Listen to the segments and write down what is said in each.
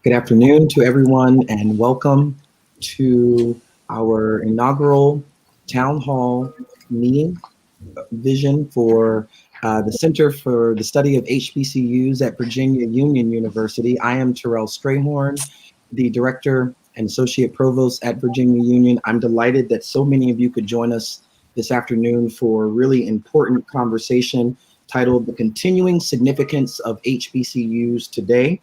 Good afternoon to everyone and welcome to our inaugural town hall meeting vision for the Center for the Study of HBCUs at Virginia Union University. I am Terrell Strayhorn, the Director and Associate Provost at Virginia Union. I'm delighted that so many of you could join us this afternoon for a really important conversation titled The Continuing Significance of HBCUs Today,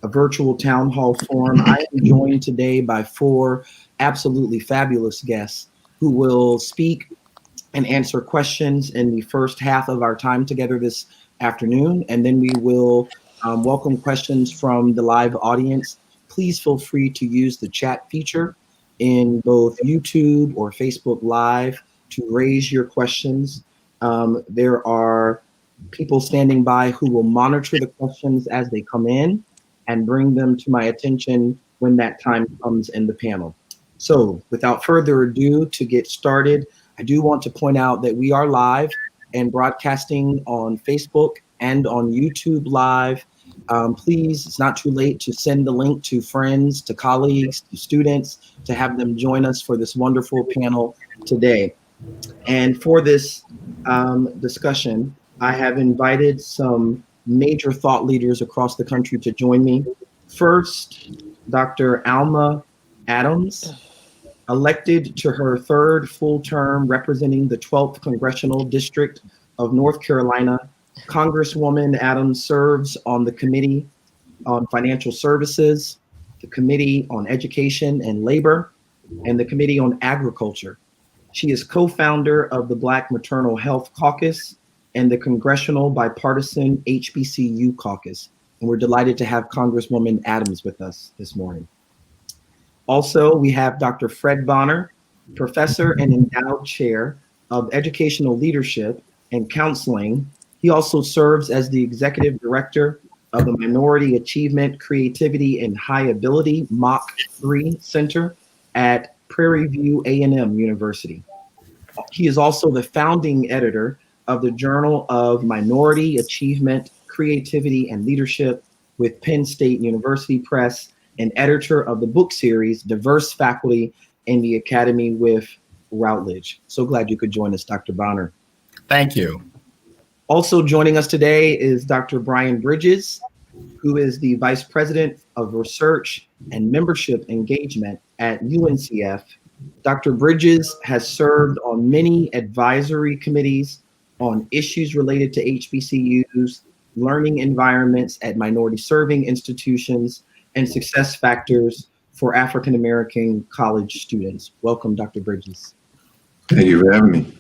a virtual town hall forum. I am joined today by four absolutely fabulous guests who will speak and answer questions in the first half of our time together this afternoon. And then we will welcome questions from the live audience. Please feel free to use the chat feature in both YouTube or Facebook Live to raise your questions. There are people standing by who will monitor the questions as they come in and bring them to my attention when that time comes in the panel. So without further ado, to get started, I do want to point out that we are live and broadcasting on Facebook and on YouTube Live. Please, it's not too late to send the link to friends, to colleagues, to students, to have them join us for this wonderful panel today. And for this discussion, I have invited some major thought leaders across the country to join me. First, Dr. Alma Adams, elected to her third full term representing the 12th Congressional District of North Carolina. Congresswoman Adams serves on the Committee on Financial Services, the Committee on Education and Labor, and the Committee on Agriculture. She is co-founder of the Black Maternal Health Caucus and the Congressional Bipartisan HBCU Caucus. And we're delighted to have Congresswoman Adams with us this morning. Also, we have Dr. Fred Bonner, Professor and Endowed Chair of Educational Leadership and Counseling. He also serves as the Executive Director of the Minority Achievement, Creativity, and High Ability Mach 3 Center at Prairie View A&M University. He is also the founding editor of the Journal of Minority Achievement, Creativity, and Leadership with Penn State University Press, and editor of the book series, Diverse Faculty in the Academy with Routledge. So glad you could join us, Dr. Bonner. Thank you. Also joining us today is Dr. Brian Bridges, who is the Vice President of Research and Membership Engagement at UNCF. Dr. Bridges has served on many advisory committees on issues related to HBCUs, learning environments at minority serving institutions, and success factors for African American college students. Welcome, Dr. Bridges. Thank you for having me.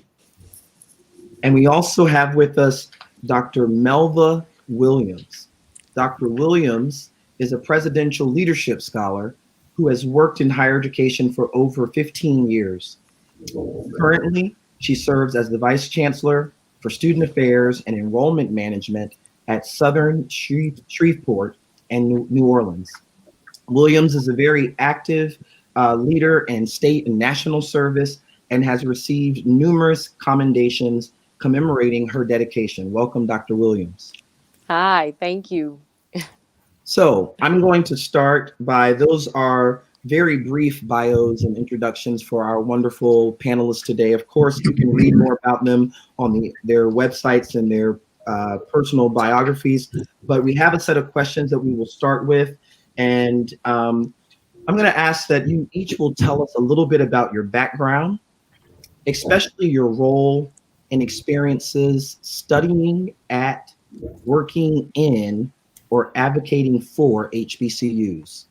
And we also have with us Dr. Melva Williams. Dr. Williams is a presidential leadership scholar who has worked in higher education for over 15 years. Currently, she serves as the Vice Chancellor for Student Affairs and Enrollment Management at Southern Shreveport and New Orleans. Williams is a very active leader in state and national service and has received numerous commendations commemorating her dedication. Welcome, Dr. Williams. Hi, thank you. So I'm going to start by, those are very brief bios and introductions for our wonderful panelists today. Of course, you can read more about them on their websites and their personal biographies, but we have a set of questions that we will start with. And I'm going to ask that you each will tell us a little bit about your background, especially your role and experiences studying at, working in, or advocating for HBCUs.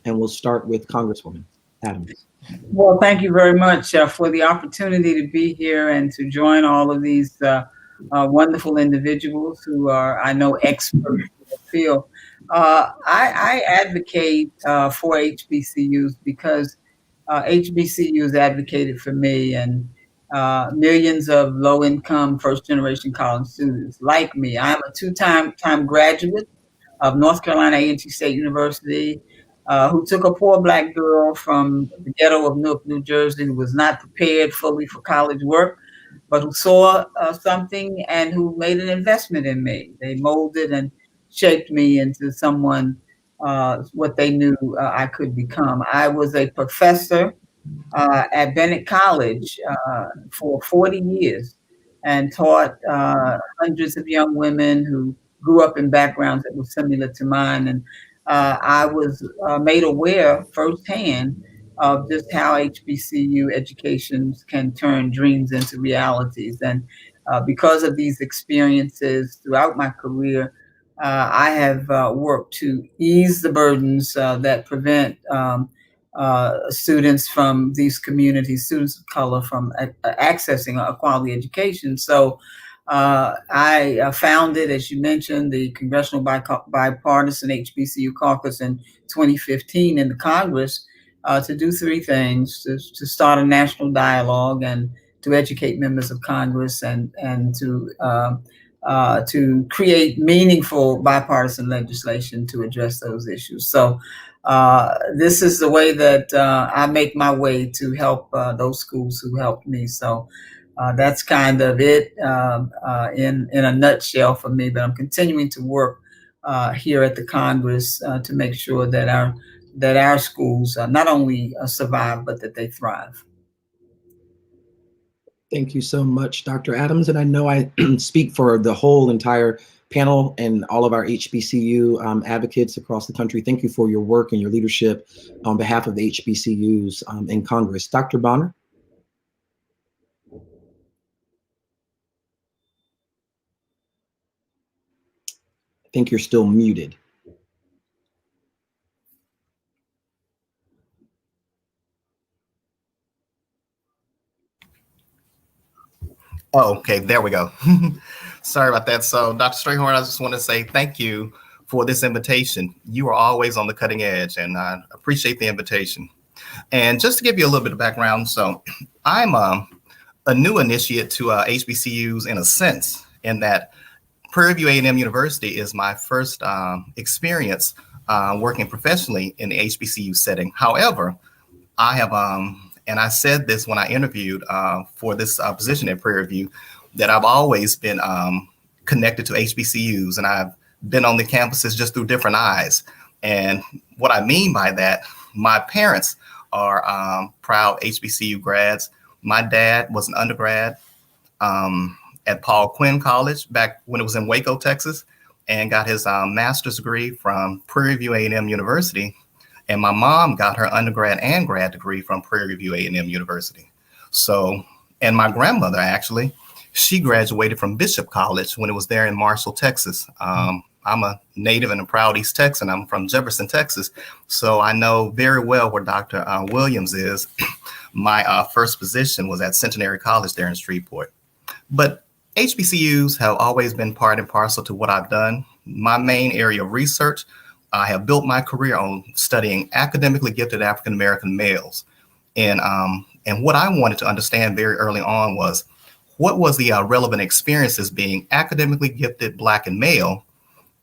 And we'll start with Congresswoman Adams. Well, thank you very much for the opportunity to be here and to join all of these wonderful individuals who are, I know, experts field. I advocate for HBCUs because HBCUs advocated for me, and millions of low-income first-generation college students like me. I'm a two-time graduate of North Carolina A&T State University, who took a poor Black girl from the ghetto of Newark, New Jersey, who was not prepared fully for college work, but who saw something and who made an investment in me. They molded and shaped me into someone, what they knew I could become. I was a professor at Bennett College for 40 years and taught hundreds of young women who grew up in backgrounds that were similar to mine. And I was made aware firsthand of just how HBCU educations can turn dreams into realities. And because of these experiences throughout my career, I have worked to ease the burdens that prevent students from these communities, students of color, from accessing a quality education. So I founded, as you mentioned, the Congressional Bipartisan HBCU Caucus in 2015 in the Congress to do three things: to start a national dialogue and to educate members of Congress, and to create meaningful bipartisan legislation to address those issues. So this is the way that I make my way to help those schools who helped me. So that's kind of it in a nutshell for me. But I'm continuing to work here at the Congress to make sure that our schools not only survive, but that they thrive. Thank you so much, Dr. Adams. And I know I speak for the whole entire panel and all of our HBCU advocates across the country. Thank you for your work and your leadership on behalf of the HBCUs in Congress. Dr. Bonner? I think you're still muted. Oh, okay, there we go. Sorry about that. So, Dr. Strayhorn, I just want to say thank you for this invitation. You are always on the cutting edge, and I appreciate the invitation. And just to give you a little bit of background, so I'm a new initiate to HBCUs in a sense, in that Prairie View A&M University is my first experience working professionally in the HBCU setting. However, I have and I said this when I interviewed for this position at Prairie View, that I've always been connected to HBCUs, and I've been on the campuses just through different eyes. And what I mean by that, my parents are proud HBCU grads. My dad was an undergrad at Paul Quinn College back when it was in Waco, Texas, and got his master's degree from Prairie View A&M University. And my mom got her undergrad and grad degree from Prairie View A&M University. So, and my grandmother actually, she graduated from Bishop College when it was there in Marshall, Texas. I'm a native and a proud East Texan. I'm from Jefferson, Texas. So I know very well where Dr. Williams is. My first position was at Centenary College there in Shreveport. But HBCUs have always been part and parcel to what I've done. My main area of research, I have built my career on studying academically gifted African-American males. And what I wanted to understand very early on was, what was the relevant experiences being academically gifted Black and male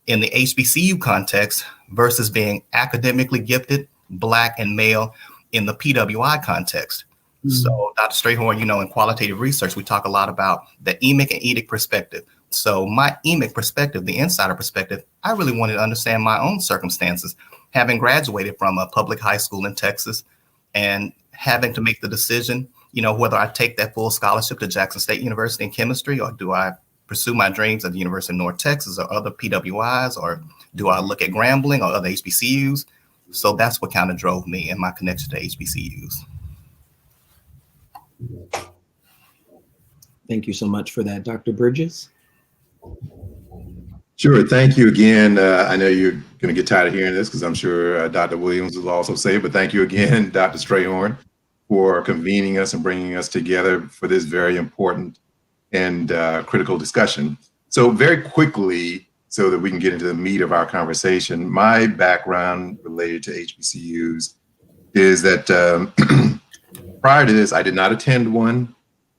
in the HBCU context versus being academically gifted Black and male in the PWI context. Mm-hmm. So Dr. Strayhorn, in qualitative research, we talk a lot about the emic and edic perspective. So my emic perspective, the insider perspective, I really wanted to understand my own circumstances, having graduated from a public high school in Texas and having to make the decision, whether I take that full scholarship to Jackson State University in chemistry, or do I pursue my dreams at the University of North Texas or other PWIs, or do I look at Grambling or other HBCUs? So that's what kind of drove me and my connection to HBCUs. Thank you so much for that, Dr. Bridges. Sure. Thank you again. I know you're going to get tired of hearing this because I'm sure Dr. Williams will also say, but thank you again, Dr. Strayhorn, for convening us and bringing us together for this very important and critical discussion. So very quickly, so that we can get into the meat of our conversation. My background related to HBCUs is that prior to this, I did not attend one,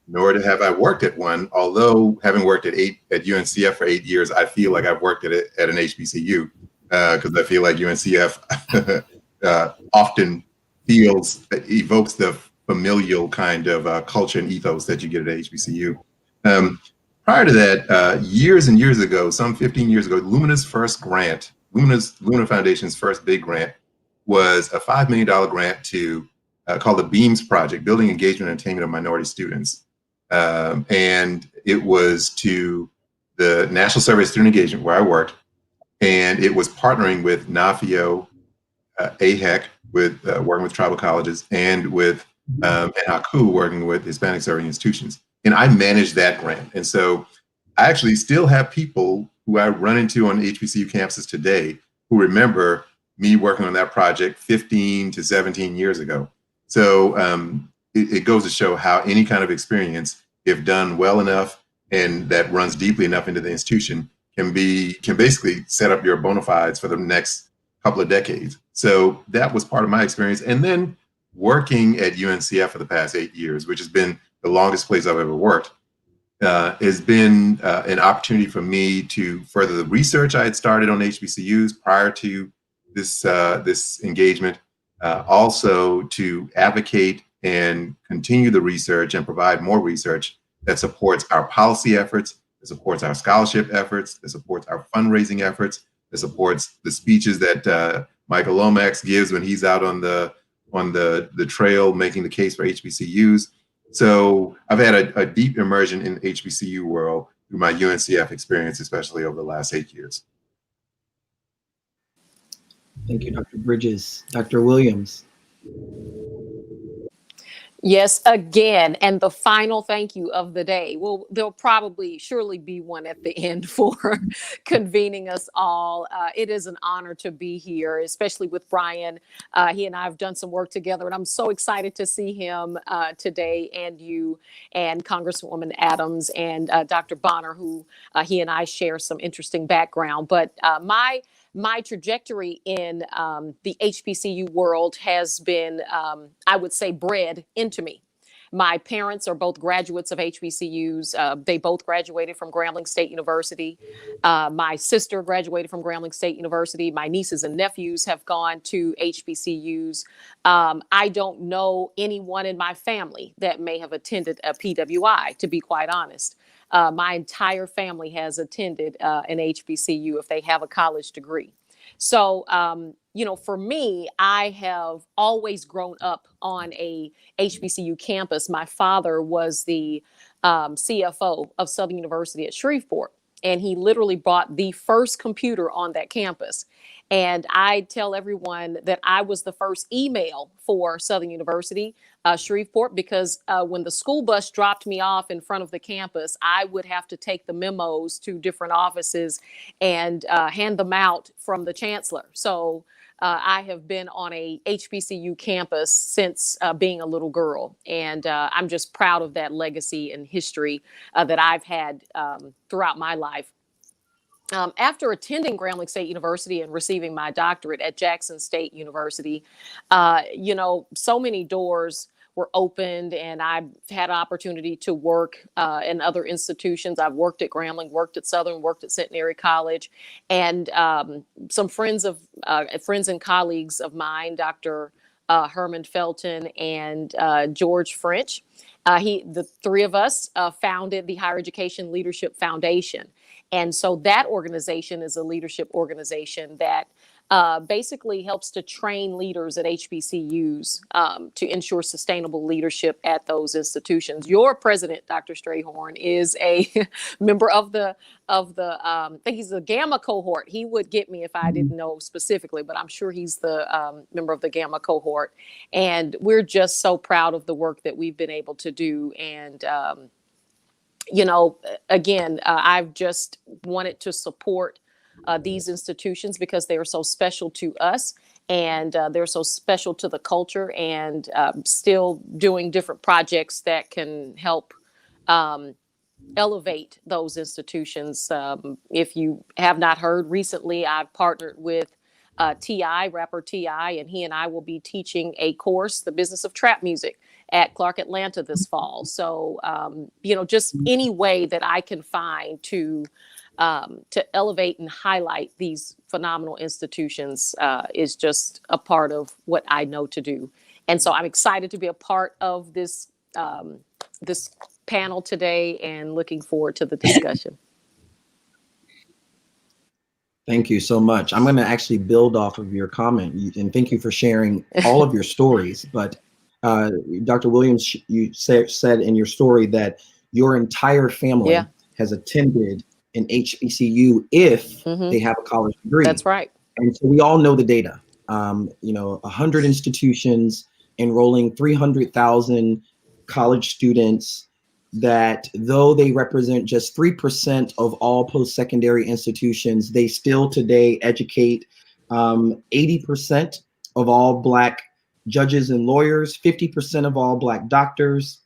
nor have I worked at one. Although having worked at UNCF for 8 years, I feel like I've worked at an HBCU because I feel like UNCF often evokes the familial kind of culture and ethos that you get at HBCU. Prior to that, years and years ago, some 15 years ago, Lumina's first grant, Lumina Foundation's first big grant, was a $5 million grant to called the BEAMS Project, Building Engagement and Attainment of Minority Students. And it was to the National Survey of Student Engagement, where I worked, and it was partnering with NAFIO, AHEC, with working with tribal colleges, and with NHACU, working with Hispanic serving institutions. And I managed that grant. And so I actually still have people who I run into on HBCU campuses today who remember me working on that project 15 to 17 years ago. So it goes to show how any kind of experience, if done well enough and that runs deeply enough into the institution, can basically set up your bona fides for the next couple of decades. So that was part of my experience. And then working at UNCF for the past 8 years, which has been the longest place I've ever worked, has been an opportunity for me to further the research I had started on HBCUs prior to this engagement, also to advocate and continue the research and provide more research that supports our policy efforts, that supports our scholarship efforts, that supports our fundraising efforts, that supports the speeches that Michael Lomax gives when he's out on the trail making the case for HBCUs. So I've had a deep immersion in the HBCU world through my UNCF experience, especially over the last 8 years. Thank you, Dr. Bridges. Dr. Williams. Yes, again, and the final thank you of the day. Well, there'll surely be one at the end for convening us all. It is an honor to be here, especially with Brian. He and I have done some work together, and I'm so excited to see him today, and you and Congresswoman Adams and Dr. Bonner, who he and I share some interesting background. But my trajectory in the HBCU world has been, I would say, bred into me. My parents are both graduates of HBCUs. They both graduated from Grambling State University. My sister graduated from Grambling State University. My nieces and nephews have gone to HBCUs. I don't know anyone in my family that may have attended a PWI, to be quite honest. My entire family has attended an HBCU if they have a college degree. So, for me, I have always grown up on a HBCU campus. My father was the CFO of Southern University at Shreveport, and he literally brought the first computer on that campus. And I tell everyone that I was the first email for Southern University, Shreveport, because when the school bus dropped me off in front of the campus, I would have to take the memos to different offices and hand them out from the chancellor. So I have been on a HBCU campus since being a little girl. And I'm just proud of that legacy and history that I've had throughout my life. After attending Grambling State University and receiving my doctorate at Jackson State University, so many doors were opened, and I've had an opportunity to work in other institutions. I've worked at Grambling, worked at Southern, worked at Centenary College, and some friends and colleagues of mine, Dr. Herman Felton and George French. The three of us founded the Higher Education Leadership Foundation. And so that organization is a leadership organization that basically helps to train leaders at HBCUs to ensure sustainable leadership at those institutions. Your president, Dr. Strayhorn, is a member of I think he's the Gamma cohort. He would get me if I didn't know specifically, but I'm sure he's the member of the Gamma cohort. And we're just so proud of the work that we've been able to do. And again, I've just wanted to support these institutions because they are so special to us, and they're so special to the culture, and still doing different projects that can help elevate those institutions. If you have not heard, recently I've partnered with T.I., rapper T.I., and he and I will be teaching a course, The Business of Trap Music, at Clark Atlanta this fall. So, just any way that I can find to elevate and highlight these phenomenal institutions is just a part of what I know to do. And so I'm excited to be a part of this this panel today and looking forward to the discussion. Thank you so much. I'm going to actually build off of your comment, and thank you for sharing all of your stories. But Dr. Williams, you said in your story that your entire family has attended an HBCU if they have a college degree. That's right. And so we all know the data. 100 institutions enrolling 300,000 college students, that though they represent just 3% of all post-secondary institutions, they still today educate 80% of all Black judges and lawyers, 50% of all Black doctors,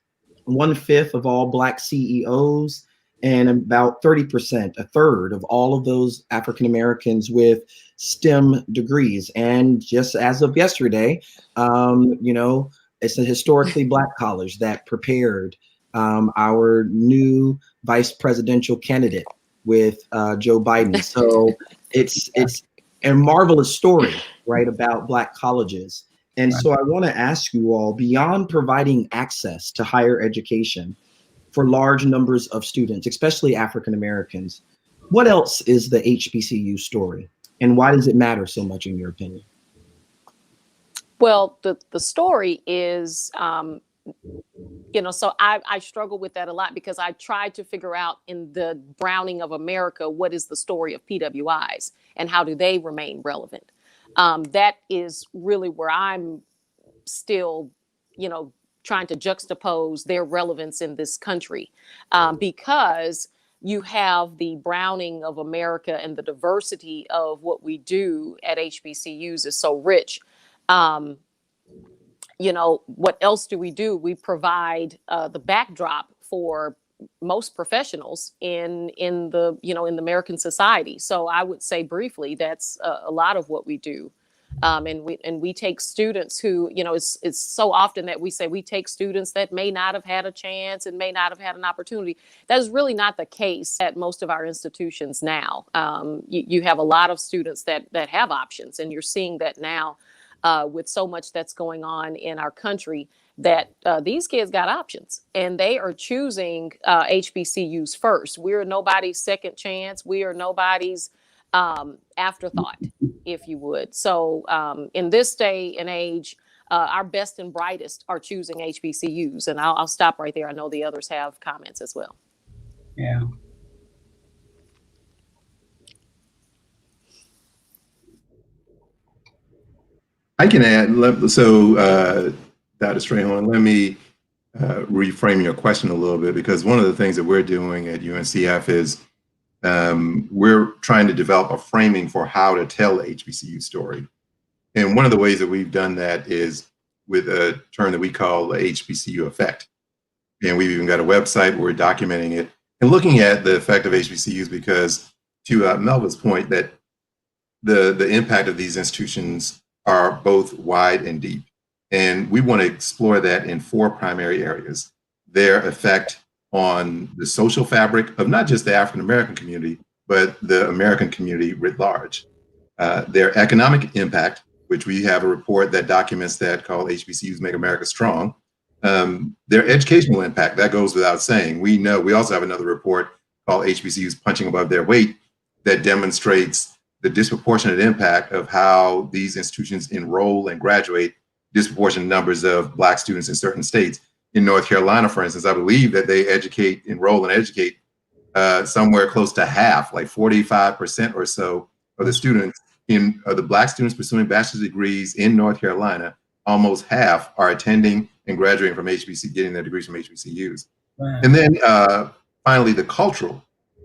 1/5 of all Black CEOs, and about 30%, a third of all of those African Americans with STEM degrees. And just as of yesterday, it's a historically Black college that prepared our new vice presidential candidate with Joe Biden. So it's a marvelous story, right, about Black colleges. And so I want to ask you all, beyond providing access to higher education for large numbers of students, especially African Americans, what else is the HBCU story, and why does it matter so much in your opinion? Well, the story is, so I struggle with that a lot, because I tried to figure out in the browning of America, what is the story of PWIs and how do they remain relevant? That is really where I'm still, trying to juxtapose their relevance in this country, because you have the browning of America and the diversity of what we do at HBCUs is so rich. What else do? We provide the backdrop for most professionals in the American society. So I would say briefly, that's a lot of what we do. And we take students who, it's so often that we say we take students that may not have had a chance and may not have had an opportunity. That is really not the case at most of our institutions now. You have a lot of students that have options, and you're seeing that now with so much that's going on in our country, that these kids got options and they are choosing HBCUs first. We're nobody's second chance. We are nobody's afterthought, if you would. So in this day and age, our best and brightest are choosing HBCUs. And I'll stop right there. I know the others have comments as well. Yeah. I can add, so Dr. Strayhorn, let me reframe your question a little bit, because one of the things that we're doing at UNCF is we're trying to develop a framing for how to tell the HBCU story. And one of the ways that we've done that is with a term that we call the HBCU Effect. And we've even got a website where we're documenting it and looking at the effect of HBCUs, because to Melva's point, that the impact of these institutions are both wide and deep. And we want to explore that in 4 primary areas: their effect on the social fabric of not just the African American community, but the American community writ large; their economic impact, which we have a report that documents that called HBCUs Make America Strong; their educational impact, that goes without saying. We also have another report called HBCUs Punching Above Their Weight that demonstrates the disproportionate impact of how these institutions enroll and graduate disproportionate numbers of Black students in certain states. In North Carolina, for instance, I believe that they enroll and educate somewhere close to half, like 45% or so of the students the Black students pursuing bachelor's degrees in North Carolina. Almost half are attending and graduating from HBC, getting their degrees from HBCUs. Right. And then finally, the cultural,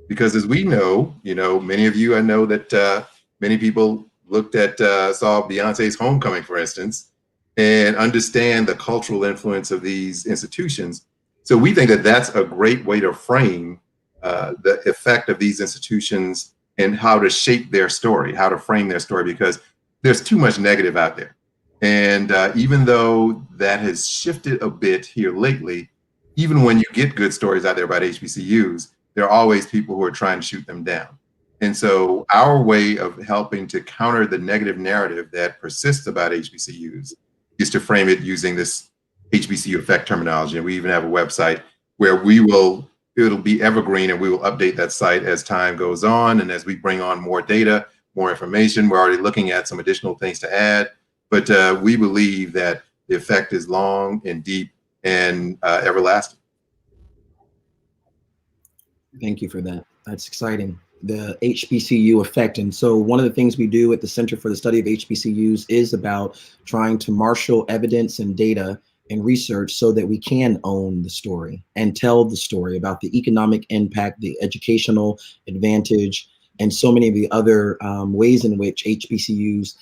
because as we know, many of you, I know that many people saw Beyonce's Homecoming, for instance, and understand the cultural influence of these institutions. So we think that that's a great way to frame the effect of these institutions and how to shape their story, how to frame their story, because there's too much negative out there. And even though that has shifted a bit here lately, even when you get good stories out there about HBCUs, there are always people who are trying to shoot them down. And so our way of helping to counter the negative narrative that persists about HBCUs is to frame it using this HBCU Effect terminology. And we even have a website where it'll be evergreen, and we will update that site as time goes on. And as we bring on more data, more information, we're already looking at some additional things to add. But we believe that the effect is long and deep and everlasting. Thank you for that. That's exciting. The HBCU effect. And so one of the things we do at the Center for the Study of HBCUs is about trying to marshal evidence and data and research so that we can own the story and tell the story about the economic impact, the educational advantage, and so many of the other ways in which HBCUs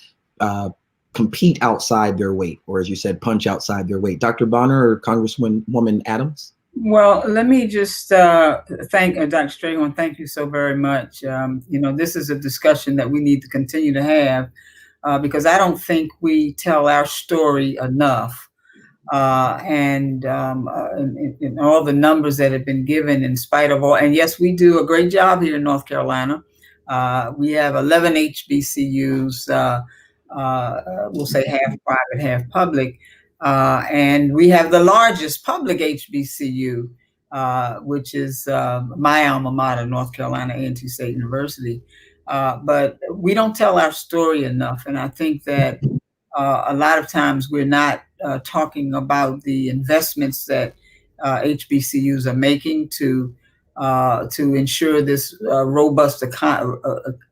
compete outside their weight, or as you said, punch outside their weight. Dr. Bonner or Congresswoman Adams? Well, let me just thank Dr. Strayhorn. Thank you so very much. This is a discussion that we need to continue to have because I don't think we tell our story enough. And all the numbers that have been given in spite of all, and yes, we do a great job here in North Carolina. We have 11 HBCUs, we'll say half private, half public. And we have the largest public HBCU, which is my alma mater, North Carolina A&T State University. But we don't tell our story enough. And I think that a lot of times we're not talking about the investments that HBCUs are making to ensure this robust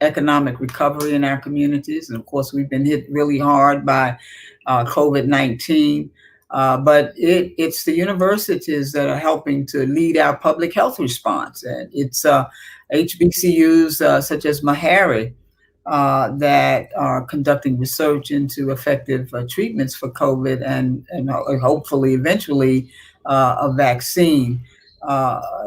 economic recovery in our communities. And of course, we've been hit really hard by COVID-19, but it's the universities that are helping to lead our public health response. And it's HBCUs such as Meharry that are conducting research into effective treatments for COVID and hopefully eventually a vaccine.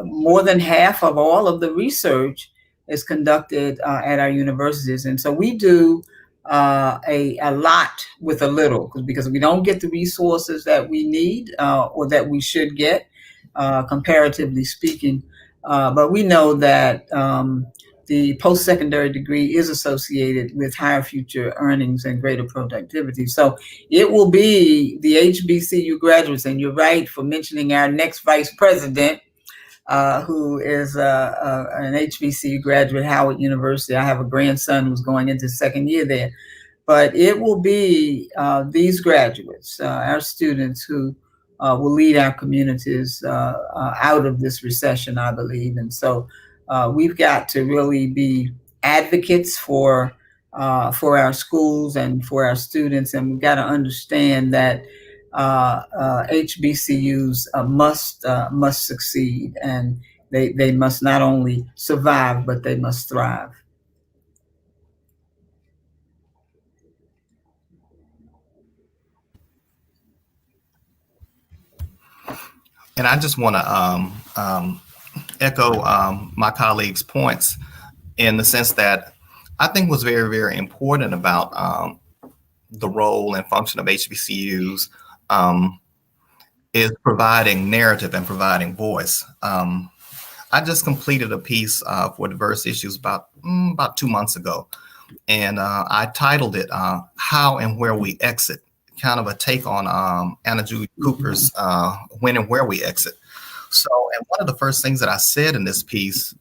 More than half of all of the research is conducted at our universities. And so we do a lot with a little, because we don't get the resources that we need or that we should get, comparatively speaking. But we know that the post-secondary degree is associated with higher future earnings and greater productivity. So it will be the HBCU graduates, and you're right for mentioning our next vice president, who is an HBCU graduate, Howard University. I have a grandson who's going into second year there. But it will be these graduates, our students, who will lead our communities out of this recession, I believe. And so we've got to really be advocates for our schools and for our students. And we've got to understand that HBCUs must succeed, and they must not only survive, but they must thrive. And I just want to echo my colleagues' points in the sense that I think what's very, very important about the role and function of HBCUs is providing narrative and providing voice. I just completed a piece for Diverse Issues about 2 months ago, and I titled it "How and Where We Exit," kind of a take on Anna Julia Cooper's "When and Where We Exit." So, and one of the first things that I said in this piece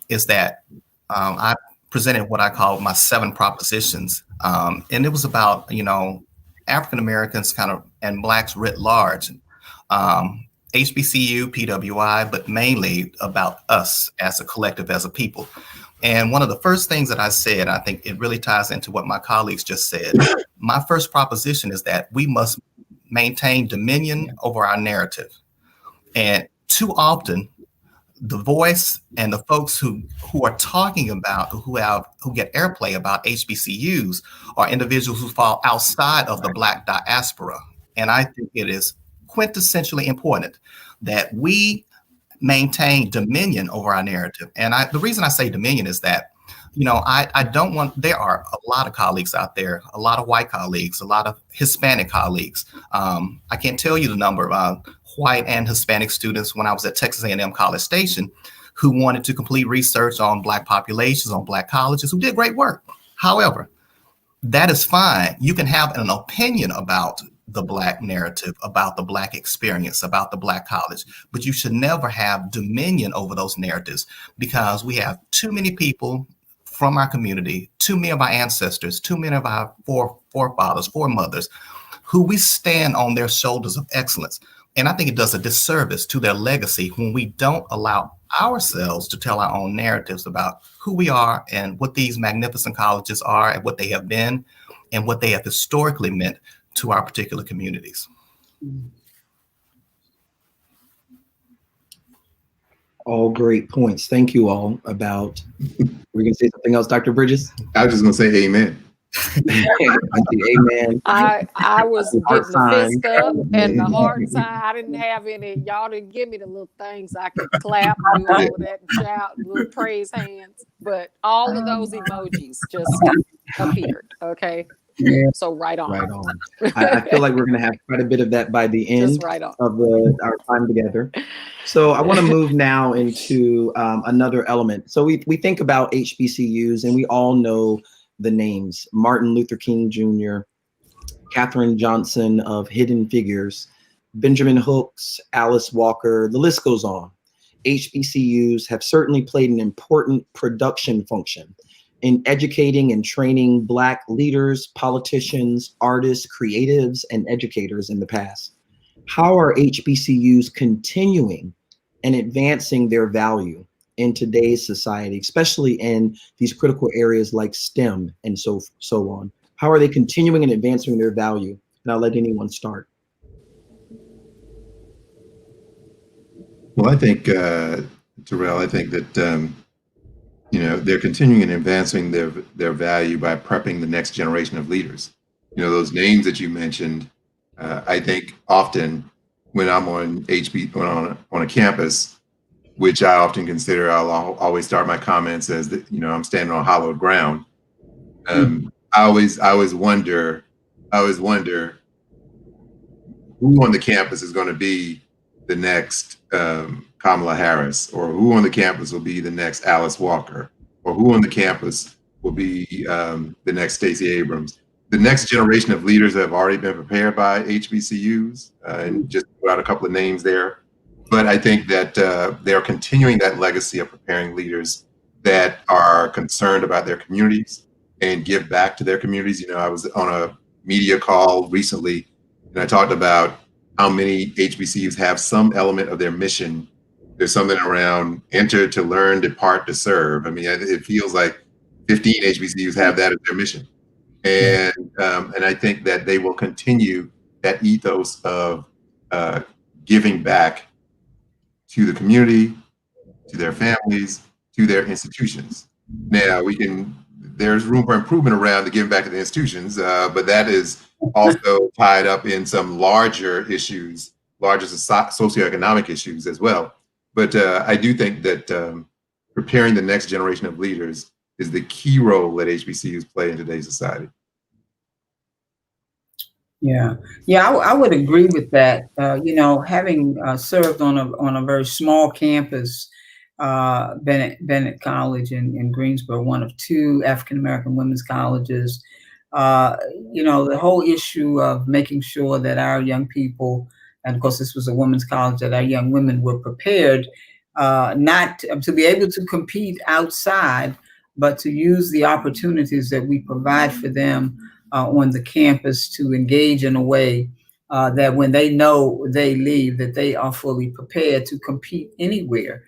is that I presented what I call my 7 propositions, and it was about African Americans and Blacks writ large, HBCU, PWI, but mainly about us as a collective, as a people. And one of the first things that I said, I think it really ties into what my colleagues just said. My first proposition is that we must maintain dominion over our narrative. And too often, the voice and the folks who are talking about, who get airplay about HBCUs are individuals who fall outside of the Black diaspora. And I think it is quintessentially important that we maintain dominion over our narrative. And the reason I say dominion is that, I don't want, there are a lot of colleagues out there, a lot of white colleagues, a lot of Hispanic colleagues. I can't tell you the number of white and Hispanic students when I was at Texas A&M College Station who wanted to complete research on Black populations, on Black colleges, who did great work. However, that is fine. You can have an opinion about the Black narrative, about the Black experience, about the Black college, but you should never have dominion over those narratives, because we have too many people from our community, too many of our ancestors, too many of our forefathers, foremothers, who we stand on their shoulders of excellence. And I think it does a disservice to their legacy when we don't allow ourselves to tell our own narratives about who we are and what these magnificent colleges are and what they have been and what they have historically meant to our particular communities. All great points. Thank you all. About, we're going to say something else, Dr. Bridges? I was just going to say amen. Amen. I was getting the sign. fist up and the heart sign. I didn't have any. Y'all didn't give me the little things I could clap, do all of that, and shout, little praise hands. But all of those emojis just appeared. Okay. Yeah. So right on. Right on. I feel like we're going to have quite a bit of that by the end Just right on. of our time together. So I want to move now into another element. So we think about HBCUs, and we all know the names: Martin Luther King Jr., Katherine Johnson of Hidden Figures, Benjamin Hooks, Alice Walker, the list goes on. HBCUs have certainly played an important production function in educating and training Black leaders, politicians, artists, creatives, and educators in the past. How are HBCUs continuing and advancing their value in today's society, especially in these critical areas like STEM and so on? How are they continuing and advancing their value? And I'll let anyone start. Well, I think, Terrell, I think that, they're continuing and advancing their value by prepping the next generation of leaders. Those names that you mentioned, I think often when I'm on on a campus, which I often consider, I'll always start my comments as that, I'm standing on hallowed ground. I always wonder who on the campus is going to be the next Kamala Harris, or who on the campus will be the next Alice Walker, or who on the campus will be the next Stacey Abrams. The next generation of leaders have already been prepared by HBCUs, and just put out a couple of names there. But I think that they're continuing that legacy of preparing leaders that are concerned about their communities and give back to their communities. I was on a media call recently, and I talked about how many HBCUs have some element of their mission. There's something around enter to learn, depart to serve. I mean, it feels like 15 HBCUs have that as their mission. And I think that they will continue that ethos of giving back to the community, to their families, to their institutions. Now, there's room for improvement around the giving back to the institutions, but that is also tied up in some larger issues, larger socioeconomic issues as well. But I do think that preparing the next generation of leaders is the key role that HBCUs play in today's society. Yeah, I would agree with that. Having served on a very small campus, Bennett College in Greensboro, one of two African American women's colleges. The whole issue of making sure that our young people, and of course this was a women's college, that our young women were prepared not to be able to compete outside, but to use the opportunities that we provide for them on the campus to engage in a way that when they know they leave, that they are fully prepared to compete anywhere.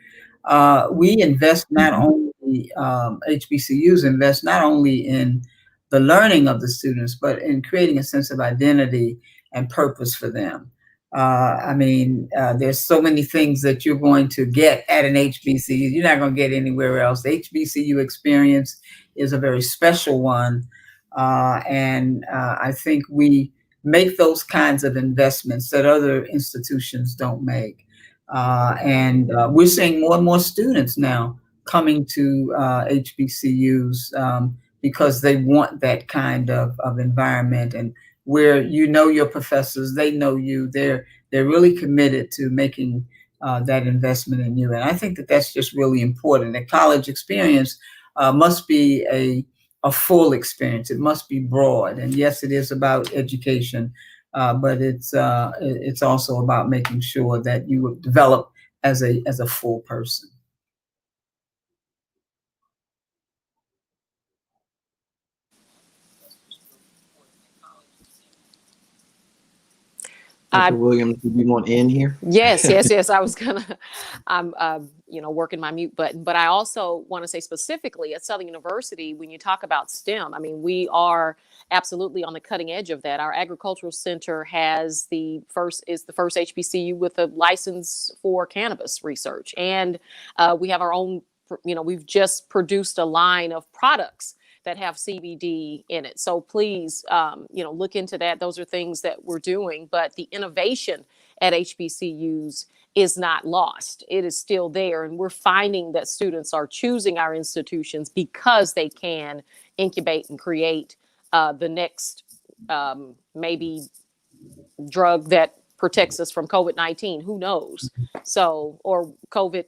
We invest not only, HBCUs invest not only in the learning of the students, but in creating a sense of identity and purpose for them. There's so many things that you're going to get at an HBCU. You're not going to get anywhere else. The HBCU experience is a very special one. I think we make those kinds of investments that other institutions don't make. And we're seeing more and more students now coming to HBCUs because they want that kind of environment, and where you know your professors, they know you. They're really committed to making that investment in you, and I think that that's just really important. A college experience must be a full experience. It must be broad, and yes, it is about education, but it's also about making sure that you develop as a full person. Dr. Williams, do you want in here? Yes. I was I'm, working my mute button, but I also want to say specifically at Southern University, when you talk about STEM, I mean, we are absolutely on the cutting edge of that. Our agricultural center is the first HBCU with a license for cannabis research. And we have our own, we've just produced a line of products that have CBD in it. So please, look into that. Those are things that we're doing, but the innovation at HBCUs is not lost. It is still there. And we're finding that students are choosing our institutions because they can incubate and create the next maybe drug that protects us from COVID-19. Who knows? So, or COVID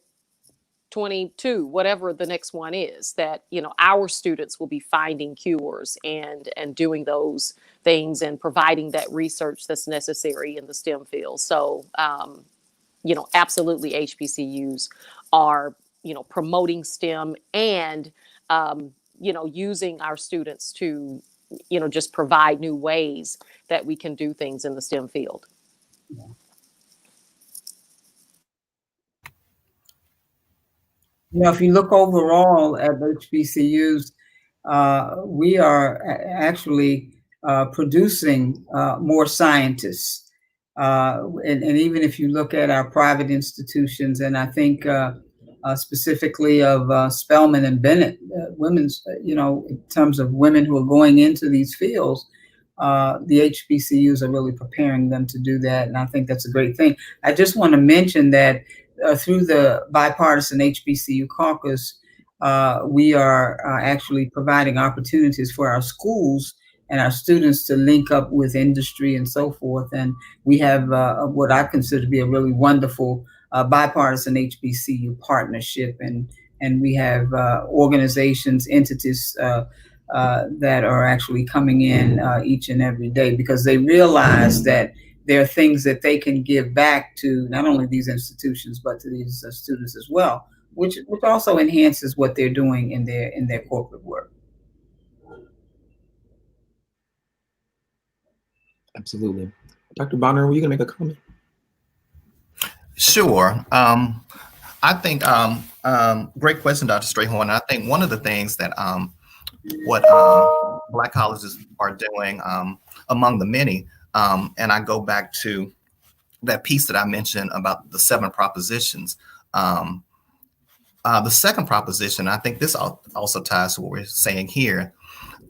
22, whatever the next one is, that our students will be finding cures and doing those things and providing that research that's necessary in the STEM field. So absolutely HBCUs are promoting STEM and using our students to just provide new ways that we can do things in the STEM field. Yeah. If you look overall at HBCUs, we are actually producing more scientists. And even if you look at our private institutions, and I think specifically of Spelman and Bennett, women's, in terms of women who are going into these fields, the HBCUs are really preparing them to do that. And I think that's a great thing. I just want to mention that through the bipartisan HBCU caucus, we are actually providing opportunities for our schools and our students to link up with industry and so forth. And we have what I consider to be a really wonderful bipartisan HBCU partnership. And we have organizations, entities that are actually coming in each and every day because they realize that there are things that they can give back to not only these institutions, but to these students as well, which also enhances what they're doing in their corporate work. Absolutely. Dr. Bonner, were you going to make a comment? Sure. I think, great question, Dr. Strayhorn. I think one of the things that what Black colleges are doing, among the many, and I go back to that piece that I mentioned about the 7 propositions. The second proposition, I think this also ties to what we're saying here.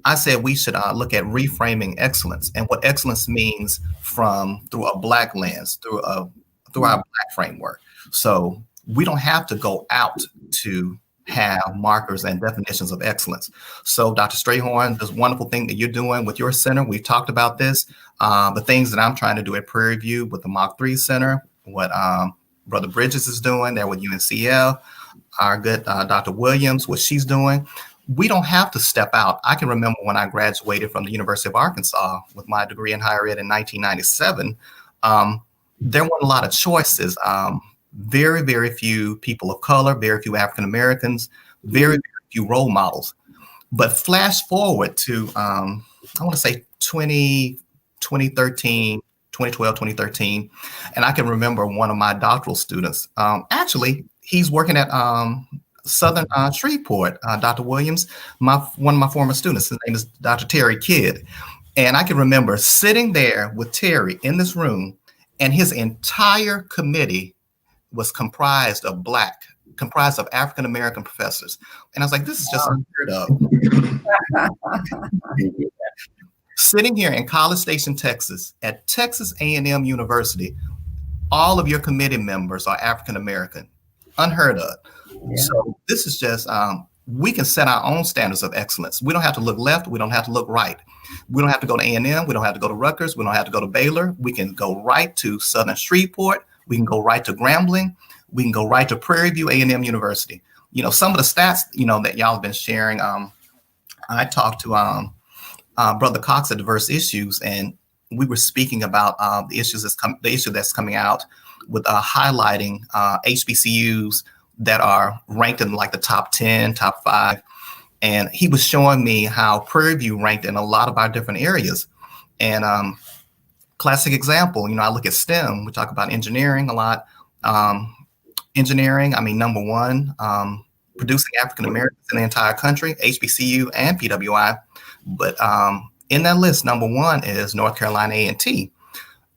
I said we should look at reframing excellence and what excellence means through a Black lens, through our Black framework. So we don't have to go out to have markers and definitions of excellence. So Dr. Strayhorn, this wonderful thing that you're doing with your center, we've talked about this, the things that I'm trying to do at Prairie View with the Mach 3 Center, what Brother Bridges is doing there with UNCL, our good Dr. Williams, what she's doing. We don't have to step out. I can remember when I graduated from the University of Arkansas with my degree in higher ed in 1997, there weren't a lot of choices. Very, very few people of color, very few African Americans, very, very few role models. But flash forward to, I want to say 2013, 2012, 2013. And I can remember one of my doctoral students, actually, he's working at Southern Shreveport, Dr. Williams, one of my former students. His name is Dr. Terry Kidd. And I can remember sitting there with Terry in this room, and his entire committee was comprised of African-American professors. And I was like, this is just unheard of. Sitting here in College Station, Texas, at Texas A&M University, all of your committee members are African American. Unheard of. Yeah. So this is just, we can set our own standards of excellence. We don't have to look left. We don't have to look right. We don't have to go to A&M. We don't have to go to Rutgers. We don't have to go to Baylor. We can go right to Southern Shreveport. We can go right to Grambling. We can go right to Prairie View A&M University. You know, some of the stats, you know, that y'all have been sharing. I talked to Brother Cox at Diverse Issues, and we were speaking about the issue that's coming out with highlighting HBCUs that are ranked in like the top 10, top 5. And he was showing me how Prairie View ranked in a lot of our different areas. And classic example, you know, I look at STEM, we talk about engineering a lot. Engineering, I mean, number 1, producing African Americans in the entire country, HBCU and PWI. But in that list, number 1 is North Carolina A&T.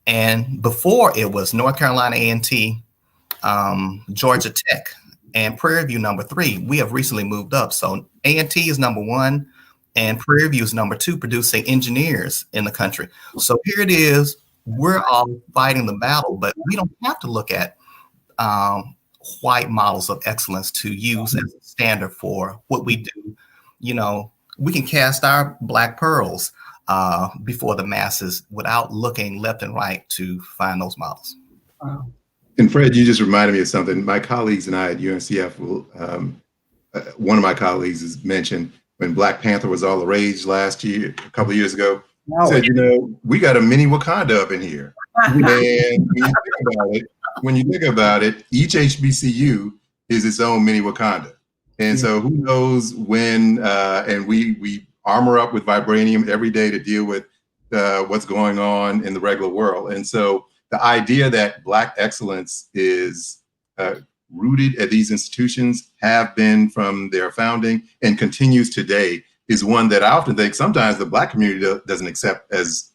And before it was North Carolina A&T, Georgia Tech, and Prairie View number 3. We have recently moved up. So A&T is number 1, and Prairie View is number 2, producing engineers in the country. So here it is. We're all fighting the battle, but we don't have to look at white models of excellence to use as a standard for what we do. You know, we can cast our black pearls before the masses without looking left and right to find those models. Wow. And Fred, you just reminded me of something. My colleagues and I at UNCF, one of my colleagues has mentioned when Black Panther was all the rage last year, a couple of years ago, said, you know, we got a mini Wakanda up in here. And when you think about it, each HBCU is its own mini Wakanda. And so who knows when, and we armor up with vibranium every day to deal with what's going on in the regular world. And so the idea that Black excellence is rooted at these institutions, have been from their founding and continues today, is one that I often think sometimes the Black community doesn't accept as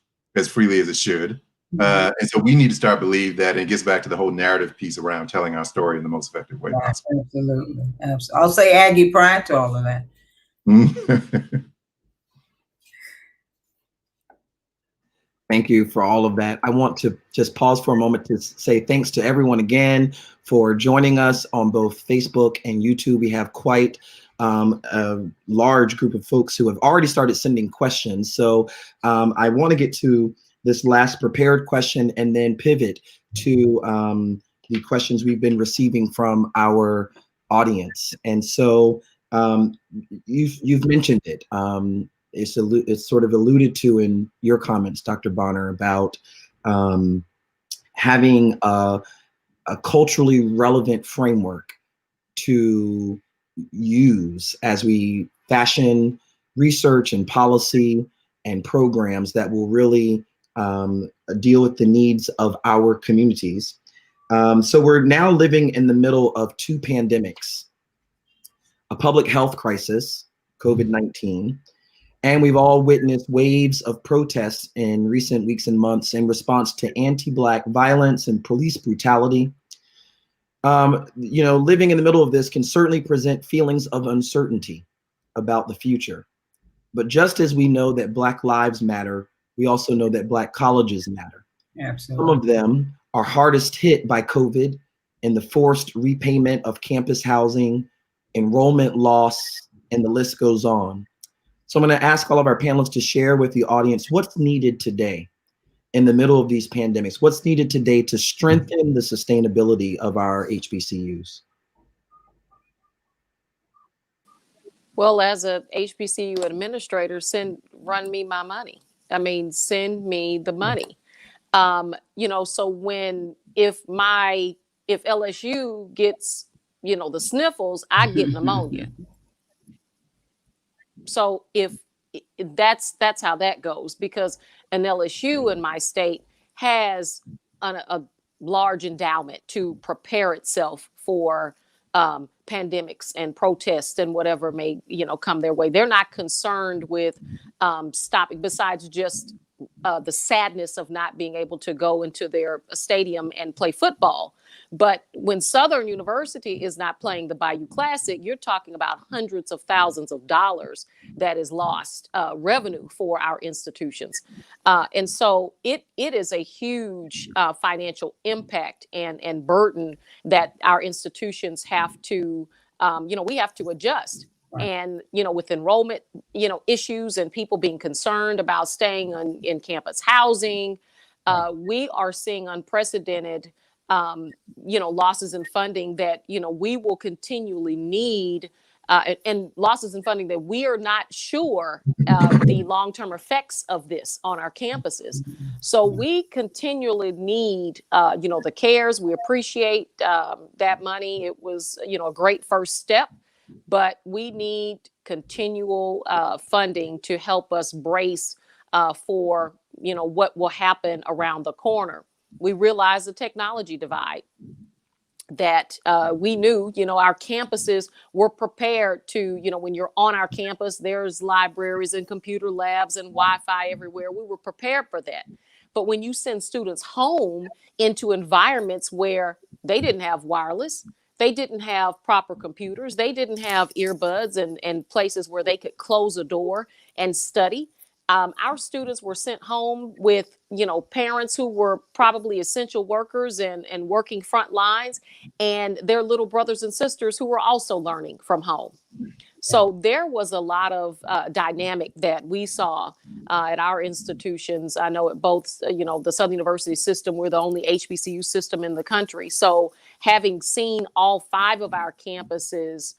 freely as it should. And so we need to start believe that, and it gets back to the whole narrative piece around telling our story in the most effective way possible. Absolutely. Absolutely. I'll say Aggie prior to all of that. Thank you for all of that. I want to just pause for a moment to say thanks to everyone again for joining us on both Facebook and YouTube. We have quite a large group of folks who have already started sending questions. So I want to get to this last prepared question and then pivot to the questions we've been receiving from our audience. And so you've mentioned it. It's sort of alluded to in your comments, Dr. Bonner, about having a culturally relevant framework to use as we fashion research and policy and programs that will really deal with the needs of our communities. So we're now living in the middle of 2 pandemics, a public health crisis, COVID-19, and we've all witnessed waves of protests in recent weeks and months in response to anti-Black violence and police brutality. You know, living in the middle of this can certainly present feelings of uncertainty about the future. But just as we know that Black lives matter, we also know that Black colleges matter. Absolutely. Some of them are hardest hit by COVID and the forced repayment of campus housing, enrollment loss, and the list goes on. So I'm going to ask all of our panelists to share with the audience what's needed today in the middle of these pandemics. What's needed today to strengthen the sustainability of our HBCUs? Well, as a HBCU administrator, run me my money. I mean, send me the money. You know, so if LSU gets, you know, the sniffles, I get pneumonia. So if that's how that goes, because an LSU in my state has a large endowment to prepare itself for pandemics and protests and whatever may, you know, come their way. They're not concerned with stopping, besides just the sadness of not being able to go into their stadium and play football. But when Southern University is not playing the Bayou Classic, you're talking about hundreds of thousands of dollars that is lost revenue for our institutions. And so it is a huge financial impact and burden that our institutions have to, we have to adjust. Right. And, with enrollment, issues and people being concerned about staying in campus housing, we are seeing unprecedented losses in funding that, we will continually need, and losses in funding that we are not sure the long-term effects of this on our campuses. So we continually need, the CARES. We appreciate that money. It was, a great first step, but we need continual funding to help us brace for, what will happen around the corner. We realized the technology divide that we knew, our campuses were prepared to, when you're on our campus, there's libraries and computer labs and Wi-Fi everywhere. We were prepared for that. But when you send students home into environments where they didn't have wireless, they didn't have proper computers, they didn't have earbuds and places where they could close a door and study. Our students were sent home with, parents who were probably essential workers and working front lines, and their little brothers and sisters who were also learning from home. So there was a lot of dynamic that we saw at our institutions. I know at both, the Southern University system, we're the only HBCU system in the country. So having seen all 5 of our campuses,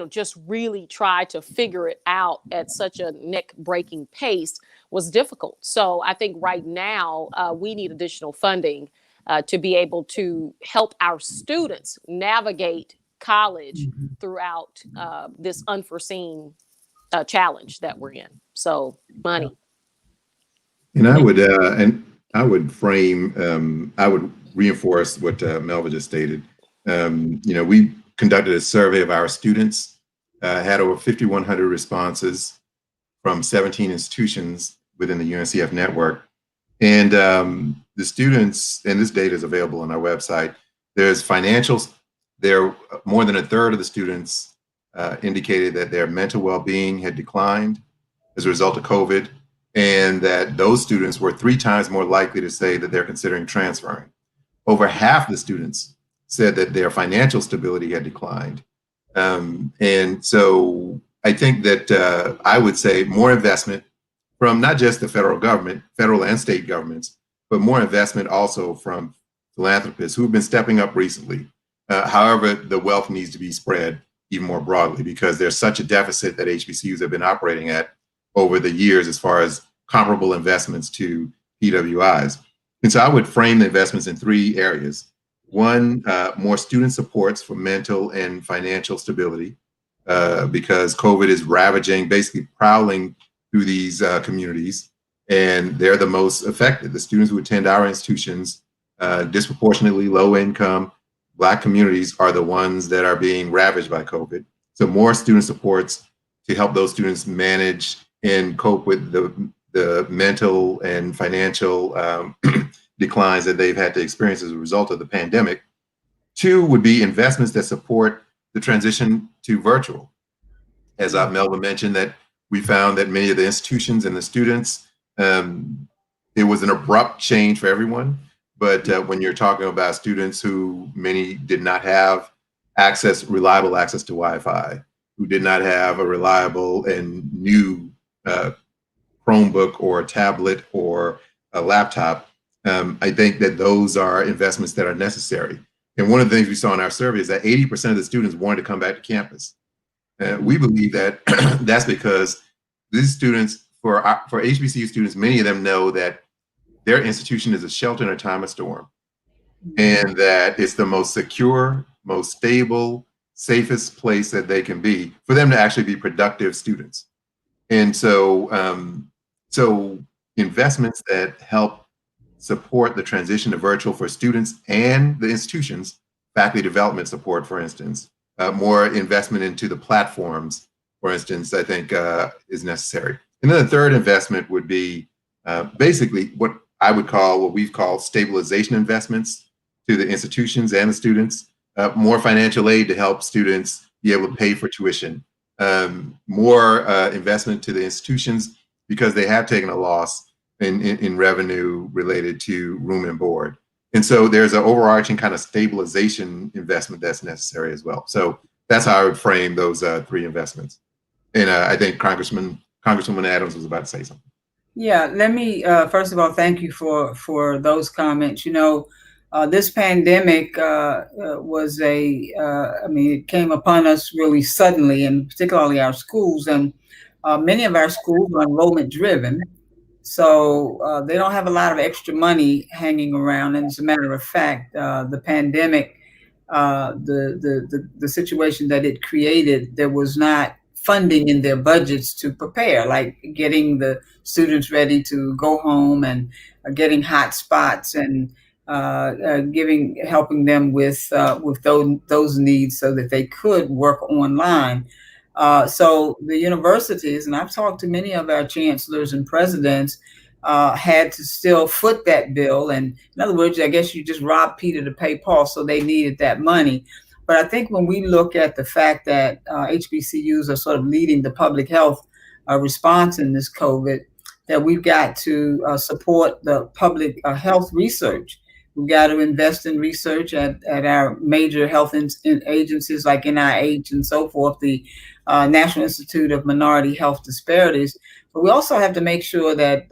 just really try to figure it out at such a neck-breaking pace was difficult. So I think right now we need additional funding to be able to help our students navigate college throughout this unforeseen challenge that we're in. So money. And I would frame, I would reinforce what Melva just stated. We conducted a survey of our students, had over 5,100 responses from 17 institutions within the UNCF network. And the students, and this data is available on our website, there's financials. There, more than a third of the students indicated that their mental well-being had declined as a result of COVID, and that those students were 3 times more likely to say that they're considering transferring. Over half the students said that their financial stability had declined. And so I think that I would say more investment from not just the federal government, federal and state governments, but more investment also from philanthropists who've been stepping up recently. However, the wealth needs to be spread even more broadly because there's such a deficit that HBCUs have been operating at over the years as far as comparable investments to PWIs. And so I would frame the investments in 3 areas. One, more student supports for mental and financial stability because COVID is ravaging, basically prowling through these communities, and they're the most affected. The students who attend our institutions, disproportionately low income, Black communities are the ones that are being ravaged by COVID. So more student supports to help those students manage and cope with the mental and financial declines that they've had to experience as a result of the pandemic. 2 would be investments that support the transition to virtual. As Melva mentioned, that we found that many of the institutions and the students, it was an abrupt change for everyone. But when you're talking about students who many did not have reliable access to Wi-Fi, who did not have a reliable and new Chromebook or a tablet or a laptop, I think that those are investments that are necessary. And one of the things we saw in our survey is that 80% of the students wanted to come back to campus. We believe that that's because these students, for HBCU students, many of them know that their institution is a shelter in a time of storm, and that it's the most secure, most stable, safest place that they can be for them to actually be productive students. And so, investments that help support the transition to virtual for students and the institutions, faculty development support, for instance, more investment into the platforms, for instance, I think is necessary. And then the third investment would be basically what we've called stabilization investments to the institutions and the students, more financial aid to help students be able to pay for tuition, more investment to the institutions because they have taken a loss in revenue related to room and board. And so there's an overarching kind of stabilization investment that's necessary as well. So that's how I would frame those three investments. And I think Congresswoman Adams was about to say something. Yeah, let me first of all thank you for those comments. You know, this pandemic was it came upon us really suddenly, and particularly our schools, and many of our schools are enrollment driven. So they don't have a lot of extra money hanging around. And as a matter of fact, the pandemic, the situation that it created, there was not funding in their budgets to prepare, like getting the students ready to go home and getting hot spots and helping them with those needs so that they could work online. So the universities, and I've talked to many of our chancellors and presidents, had to still foot that bill. And in other words, I guess you just robbed Peter to pay Paul, so they needed that money. But I think when we look at the fact that HBCUs are sort of leading the public health response in this COVID, that we've got to support the public health research. We've got to invest in research at our major health agencies like NIH and so forth, the National Institute of Minority Health Disparities. But we also have to make sure that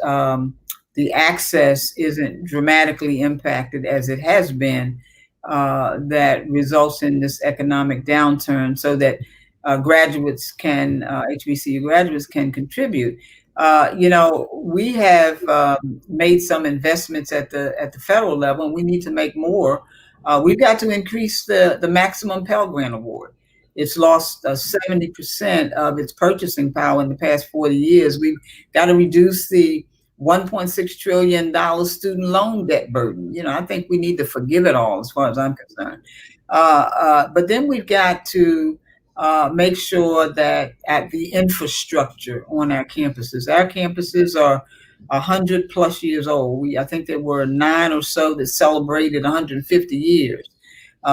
the access isn't dramatically impacted as it has been, that results in this economic downturn, so that HBCU graduates can contribute. We have made some investments at the federal level, and we need to make more. We've got to increase the maximum Pell Grant Award. It's lost 70% of its purchasing power in the past 40 years. We've got to reduce the $1.6 trillion student loan debt burden. I think we need to forgive it all, as far as I'm concerned. But then we've got to make sure that at the infrastructure on our campuses are 100 plus years old. I think there were 9 or so that celebrated 150 years.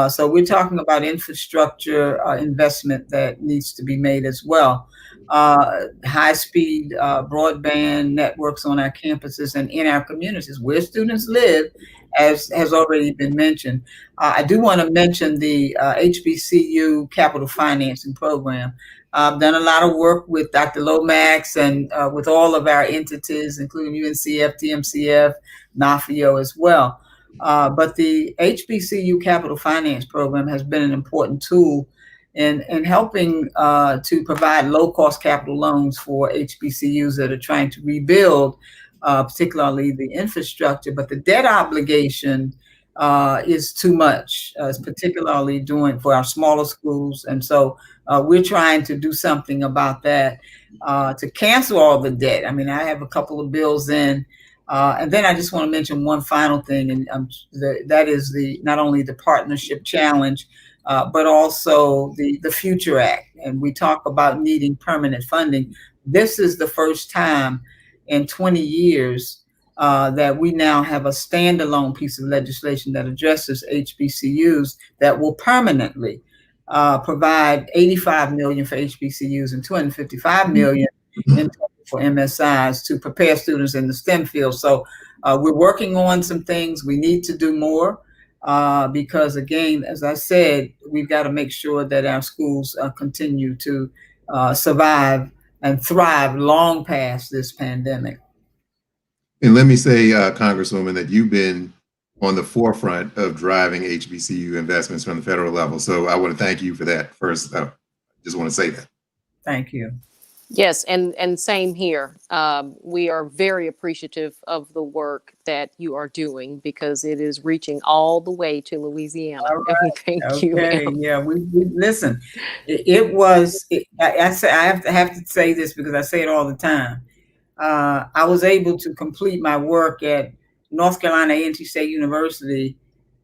So we're talking about infrastructure investment that needs to be made as well. High-speed broadband networks on our campuses and in our communities where students live, as has already been mentioned. I do want to mention the HBCU Capital Financing Program. I've done a lot of work with Dr. Lomax and with all of our entities, including UNCF, TMCF, NAFIO as well. But the HBCU Capital Finance Program has been an important tool in helping to provide low-cost capital loans for HBCUs that are trying to rebuild, particularly the infrastructure. But the debt obligation is too much, particularly for our smaller schools. And so we're trying to do something about that to cancel all the debt. I mean, I have a couple of bills in. And then I just want to mention one final thing, and that is not only the partnership challenge, but also the Future Act. And we talk about needing permanent funding. This is the first time in 20 years that we now have a standalone piece of legislation that addresses HBCUs that will permanently provide $85 million for HBCUs and $255 million for MSIs to prepare students in the STEM field. So we're working on some things. We need to do more because, again, as I said, we've got to make sure that our schools continue to survive and thrive long past this pandemic. And let me say, Congresswoman, that you've been on the forefront of driving HBCU investments from the federal level. So I want to thank you for that first. Just want to say that. Thank you. Yes, and same here. We are very appreciative of the work that you are doing because it is reaching all the way to Louisiana. All right. And thank you. Ma'am. Yeah, we listen. I have to say this because I say it all the time. I was able to complete my work at North Carolina A&T State University,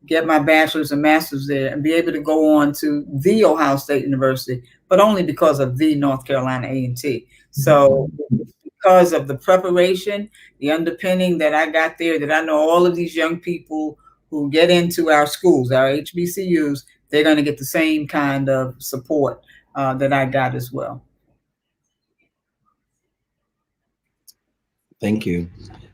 get my bachelor's and master's there, and be able to go on to the Ohio State University, but only because of the North Carolina A&T. So it's because of the preparation, the underpinning that I got there, that I know all of these young people who get into our schools, our HBCUs, they're going to get the same kind of support that I got as well. Thank you.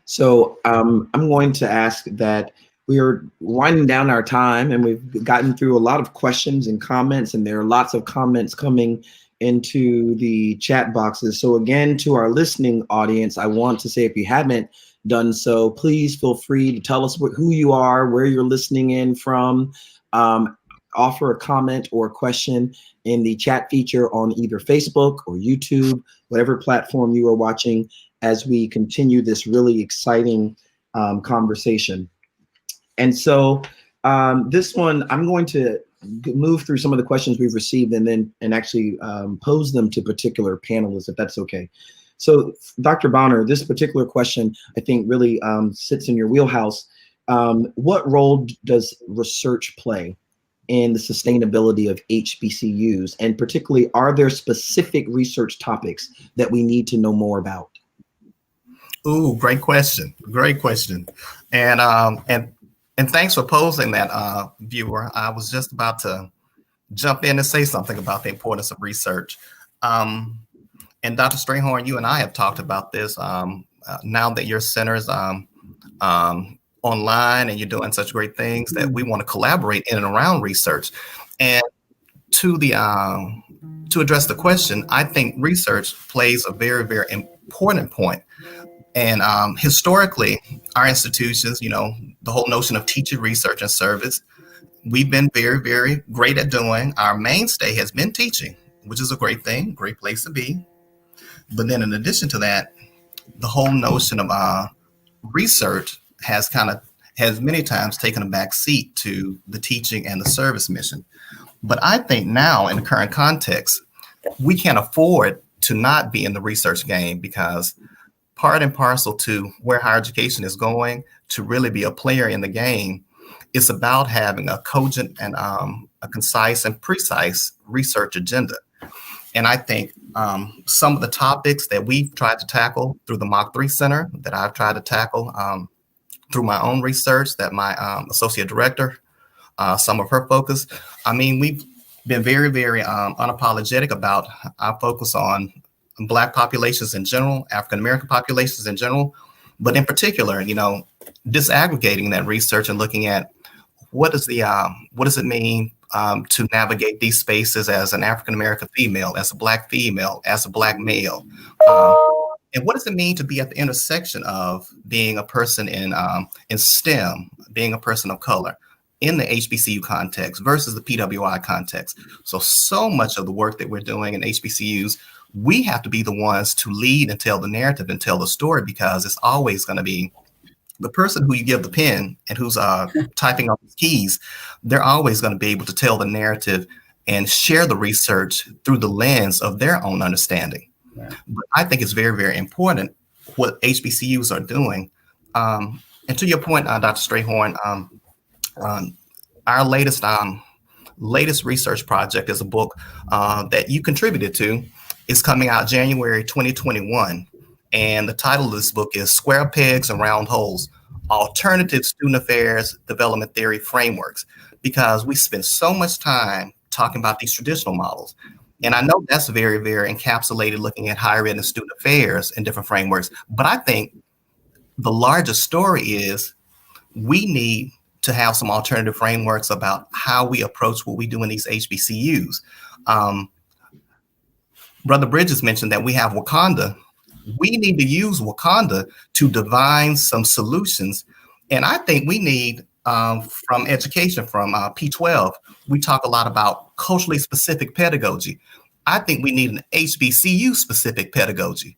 So I'm going to ask that we are winding down our time, and we've gotten through a lot of questions and comments, and there are lots of comments coming into the chat boxes. So again, to our listening audience, I want to say, if you haven't done so, please feel free to tell us who you are, where you're listening in from, offer a comment or a question in the chat feature on either Facebook or YouTube, whatever platform you are watching, as we continue this really exciting conversation. And so this one, I'm going to move through some of the questions we've received and actually pose them to particular panelists, if that's okay. So Dr. Bonner, this particular question, I think, really sits in your wheelhouse. What role does research play in the sustainability of HBCUs? And particularly, are there specific research topics that we need to know more about? Ooh, great question. Great question. And thanks for posing that, viewer. I was just about to jump in and say something about the importance of research. And Dr. Strayhorn, you and I have talked about this. Now that your center's online and you're doing such great things, that we want to collaborate in and around research. And to address the question, I think research plays a very, very important point. And historically, our institutions, the whole notion of teaching, research, and service, we've been very, very great at doing. Our mainstay has been teaching, which is a great thing, great place to be. But then in addition to that, the whole notion of research has many times taken a back seat to the teaching and the service mission. But I think now, in the current context, we can't afford to not be in the research game, because part and parcel to where higher education is going, to really be a player in the game, it's about having a cogent and a concise and precise research agenda. And I think some of the topics that we've tried to tackle through the Mach 3 Center, that I've tried to tackle through my own research, that my associate director, some of her focus, we've been very, very unapologetic about our focus on Black populations in general, African-American populations in general, but in particular, disaggregating that research and looking at what does it mean to navigate these spaces as an African-American female, as a Black female, as a Black male, and what does it mean to be at the intersection of being a person in STEM, being a person of color in the HBCU context versus the PWI context. So much of the work that we're doing in HBCUs, we have to be the ones to lead and tell the narrative and tell the story, because it's always going to be the person who you give the pen and who's typing up the keys. They're always going to be able to tell the narrative and share the research through the lens of their own understanding. Yeah. But I think it's very, very important what HBCUs are doing. And to your point, Dr. Strayhorn, our latest research project is a book that you contributed to. It's coming out January 2021. And the title of this book is Square Pegs and Round Holes, Alternative Student Affairs Development Theory Frameworks, because we spend so much time talking about these traditional models. And I know that's very, very encapsulated, looking at higher ed and student affairs and different frameworks. But I think the larger story is we need to have some alternative frameworks about how we approach what we do in these HBCUs. Brother Bridges mentioned that we have Wakanda. We need to use Wakanda to divine some solutions. And I think we need, from education, from P12, we talk a lot about culturally specific pedagogy. I think we need an HBCU specific pedagogy.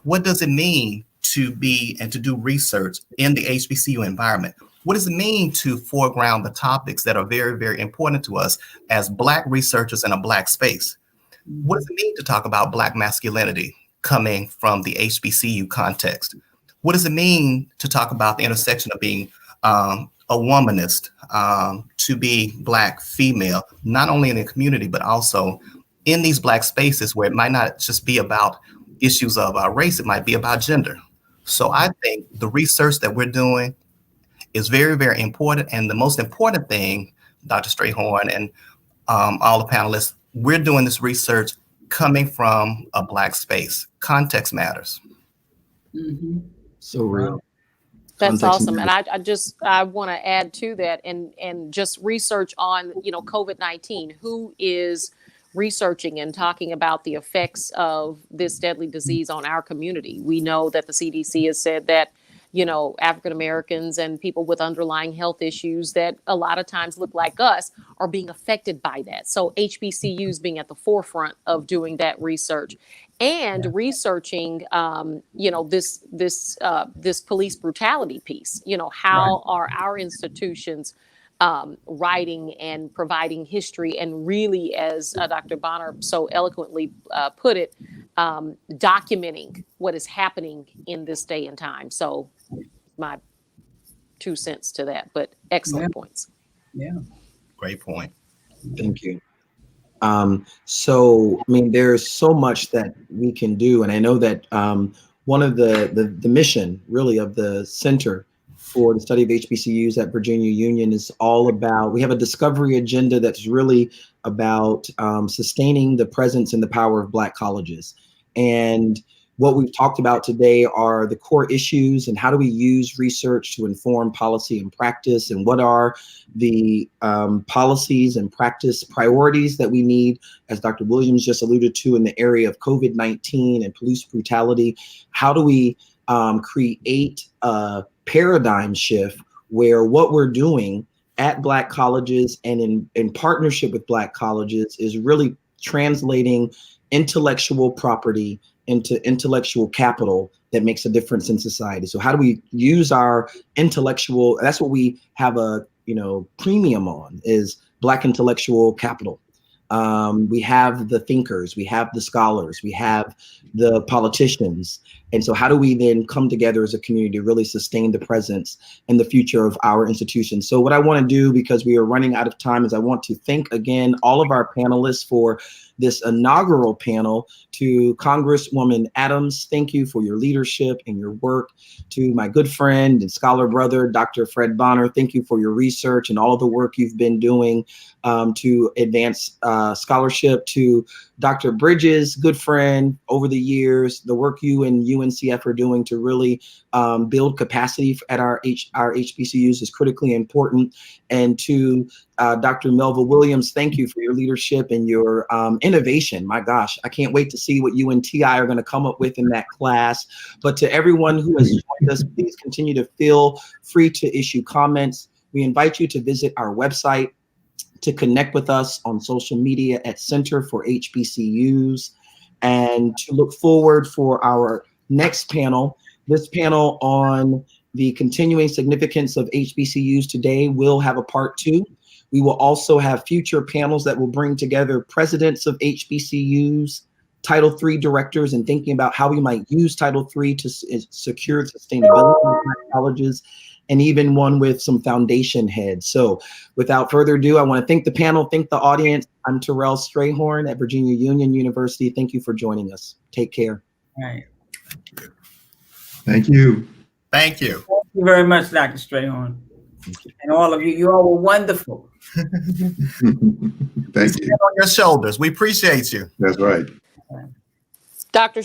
What does it mean to be and to do research in the HBCU environment? What does it mean to foreground the topics that are very, very important to us as Black researchers in a Black space? What does it mean to talk about Black masculinity coming from the HBCU context? What does it mean to talk about the intersection of being a womanist, to be Black female, not only in the community, but also in these Black spaces where it might not just be about issues of race, it might be about gender. So I think the research that we're doing is very, very important. And the most important thing, Dr. Strayhorn and all the panelists, we're doing this research coming from a Black space. Context matters. Mm-hmm. So real. That's Context awesome. matters. And I want to add to that and just research on, COVID-19, who is researching and talking about the effects of this deadly disease on our community. We know that the CDC has said that, African Americans and people with underlying health issues that a lot of times look like us are being affected by that. So HBCUs being at the forefront of doing that research and researching, this police brutality piece. How are our institutions writing and providing history and really, as Dr. Bonner so eloquently put it, documenting what is happening in this day and time. So my 2 cents to that, but excellent points. Yeah. Great point. Thank you. So, there's so much that we can do. And I know that one of the mission really of the Center for the Study of HBCUs at Virginia Union is all about, we have a discovery agenda that's really about sustaining the presence and the power of Black colleges. And what we've talked about today are the core issues and how do we use research to inform policy and practice, and what are the policies and practice priorities that we need, as Dr. Williams just alluded to, in the area of COVID-19 and police brutality. How do we create a paradigm shift where what we're doing at Black colleges and in partnership with Black colleges is really translating intellectual property into intellectual capital that makes a difference in society. So how do we use our intellectual, that's what we have a premium on, is Black intellectual capital. We have the thinkers, we have the scholars, we have the politicians. And so how do we then come together as a community to really sustain the presence and the future of our institutions? So what I want to do, because we are running out of time, is I want to thank again all of our panelists for this inaugural panel. To Congresswoman Adams, thank you for your leadership and your work. To my good friend and scholar brother, Dr. Fred Bonner, thank you for your research and all of the work you've been doing to advance scholarship. To Dr. Bridges, good friend over the years, the work you and UNCF are doing to really build capacity at our HBCUs is critically important. And to Dr. Melva Williams, thank you for your leadership and your innovation. My gosh, I can't wait to see what you and TI are going to come up with in that class. But to everyone who has joined us, please continue to feel free to issue comments. We invite you to visit our website, to connect with us on social media at Center for HBCUs, and to look forward for our next panel. This panel on the continuing significance of HBCUs today will have a part 2. We will also have future panels that will bring together presidents of HBCUs, Title III directors, and thinking about how we might use Title III to secure sustainability in colleges, and even one with some foundation heads. So without further ado, I want to thank the panel, thank the audience. I'm Terrell Strayhorn at Virginia Union University. Thank you for joining us. Take care. All right. Thank you. Thank you. Thank you very much, Dr. Strayhorn. And all of you, you all were wonderful. Thank you. On your shoulders. We appreciate you. That's right. Dr.